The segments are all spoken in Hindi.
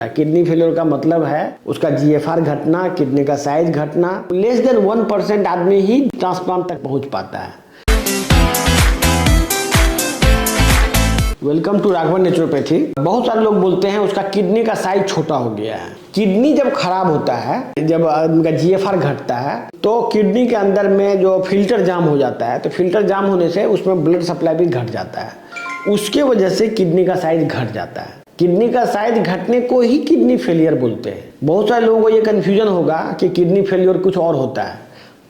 किडनी फेलियर का मतलब है उसका जीएफआर घटना, किडनी का साइज घटना। लेस देन 1% आदमी ही ट्रांसप्लांट तक पहुंच पाता है। Welcome to Raghavan naturopathy. बहुत सारे लोग बोलते हैं उसका किडनी का साइज छोटा हो गया है। किडनी जब खराब होता है, जब उनका जीएफआर घटता है तो किडनी के अंदर में जो फिल्टर जाम हो जाता है, तो फिल्टर जाम होने से उसमें ब्लड सप्लाई भी घट जाता है। उसके वजह से किडनी का साइज घट जाता है। किडनी का साइज घटने को ही किडनी फेलियर बोलते हैं। बहुत सारे लोगों को ये कंफ्यूजन होगा कि किडनी फेलियर कुछ और होता है।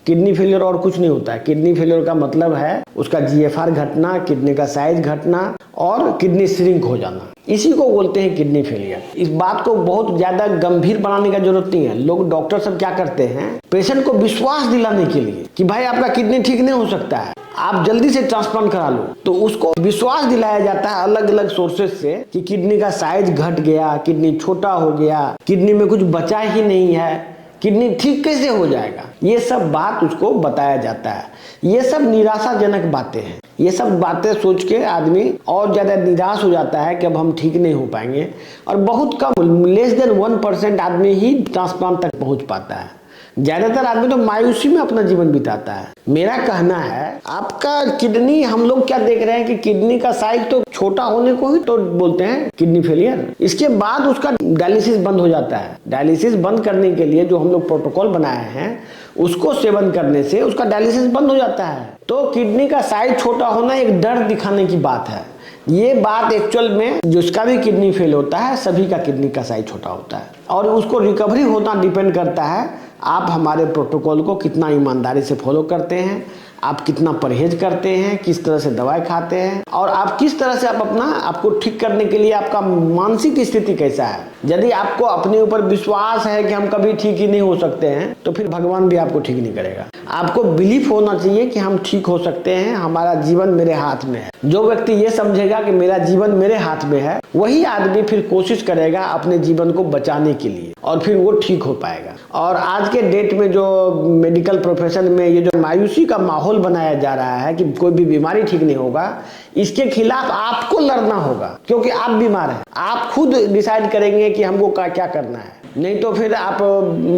किडनी फेलियर और कुछ नहीं होता है। किडनी फेलियर का मतलब है उसका जीएफआर घटना, किडनी का साइज घटना और किडनी श्रिंक हो जाना, इसी को बोलते हैं किडनी फेलियर। इस बात को बहुत ज्यादा गंभीर बनाने का जरूरत नहीं है। लोग डॉक्टर सब क्या करते हैं, पेशेंट को विश्वास दिलाने के लिए कि भाई आपका किडनी ठीक नहीं हो सकता है, आप जल्दी से ट्रांसप्लांट करा लो, तो उसको विश्वास दिलाया जाता है अलग अलग सोर्सेज से कि किडनी का साइज घट गया, किडनी छोटा हो गया, किडनी में कुछ बचा ही नहीं है, किडनी ठीक कैसे हो जाएगा। ये सब बात उसको बताया जाता है। ये सब निराशाजनक बातें हैं। ये सब बातें सोच के आदमी और ज्यादा निराश हो जाता है कि अब हम ठीक नहीं हो पाएंगे, और बहुत कम, लेस देन 1% आदमी ही ट्रांसप्लांट तक पहुंच पाता है। ज्यादातर आदमी तो मायूसी में अपना जीवन बिताता है। मेरा कहना है आपका किडनी, हम लोग क्या देख रहे हैं कि किडनी का साइज तो छोटा होने को ही तो बोलते हैं किडनी फेलियर। इसके बाद उसका डायलिसिस बंद हो जाता है। डायलिसिस बंद करने के लिए जो हम लोग प्रोटोकॉल बनाए हैं, उसको सेवन करने से उसका डायलिसिस बंद हो जाता है। तो किडनी का साइज छोटा होना एक डर दिखाने की बात है। ये बात एक्चुअल में जिसका भी किडनी फेल होता है, सभी का किडनी का साइज छोटा होता है, और उसको रिकवरी होना डिपेंड करता है आप हमारे प्रोटोकॉल को कितना ईमानदारी से फॉलो करते हैं, आप कितना परहेज करते हैं, किस तरह से दवाई खाते हैं, और आप किस तरह से आप अपना आपको ठीक करने के लिए आपका मानसिक स्थिति कैसा है। यदि आपको अपने ऊपर विश्वास है कि हम कभी ठीक ही नहीं हो सकते हैं, तो फिर भगवान भी आपको ठीक नहीं करेगा। आपको बिलीफ होना चाहिए कि हम ठीक हो सकते हैं, हमारा जीवन मेरे हाथ में है। जो व्यक्ति ये समझेगा कि मेरा जीवन मेरे हाथ में है, वही आदमी फिर कोशिश करेगा अपने जीवन को बचाने के लिए, और फिर वो ठीक हो पाएगा। और आज के डेट में जो मेडिकल प्रोफेशन में ये जो मायूसी का माहौल बनाया जा रहा है कि कोई भी बीमारी ठीक नहीं होगा, इसके खिलाफ आपको लड़ना होगा, क्योंकि आप बीमार हैं। आप खुद डिसाइड करेंगे कि हमको क्या करना है, नहीं तो फिर आप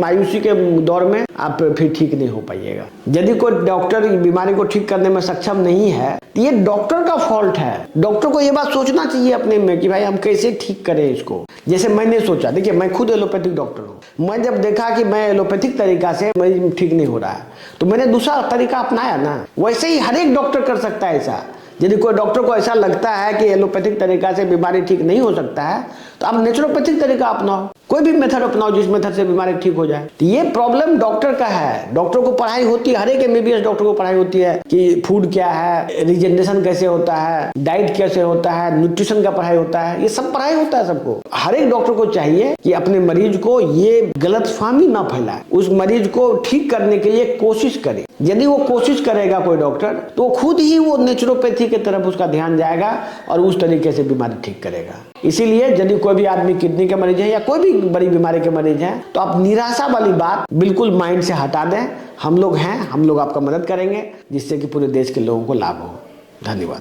मायूसी के दौर में आप फिर ठीक नहीं हो पाइएगा। यदि कोई डॉक्टर बीमारी को ठीक करने में सक्षम नहीं है, तो ये डॉक्टर का फॉल्ट है। डॉक्टर को ये बात सोचना चाहिए अपने में कि भाई हम कैसे ठीक करें इसको। जैसे मैंने सोचा, देखिए मैं खुद एलोपैथिक डॉक्टर हूँ। मैं जब देखा कि मैं एलोपैथिक तरीका से मरीज ठीक नहीं हो रहा है, तो मैंने दूसरा तरीका अपनाया ना। वैसे ही हर एक डॉक्टर कर सकता है ऐसा। यदि कोई डॉक्टर को ऐसा लगता है कि एलोपैथिक तरीका से बीमारी ठीक नहीं हो सकता है, तो आप नेचुरोपैथिक तरीका अपनाओ, कोई भी मेथड अपनाओ जिस मेथड से बीमारी ठीक हो जाए। तो ये प्रॉब्लम डॉक्टर का है। डॉक्टर को पढ़ाई होती है, हर एक एमबीबीएस डॉक्टर को पढ़ाई होती है कि फूड क्या है, रिजेनरेशन कैसे होता है, डाइट कैसे होता है, न्यूट्रिशन का पढ़ाई होता है, ये सब पढ़ाई होता है सबको। हर एक डॉक्टर को चाहिए कि अपने मरीज को ये गलतफहमी ना फैलाए, उस मरीज को ठीक करने के लिए कोशिश करे। यदि वो कोशिश करेगा कोई डॉक्टर, तो खुद ही वो नेचुरोपैथी की तरफ उसका ध्यान जाएगा और उस तरीके से बीमारी ठीक करेगा। इसीलिए यदि कोई भी आदमी किडनी के मरीज है या कोई भी बड़ी बीमारी के मरीज है, तो आप निराशा वाली बात बिल्कुल माइंड से हटा दें। हम लोग हैं, हम लोग आपका मदद करेंगे, जिससे कि पूरे देश के लोगों को लाभ हो। धन्यवाद।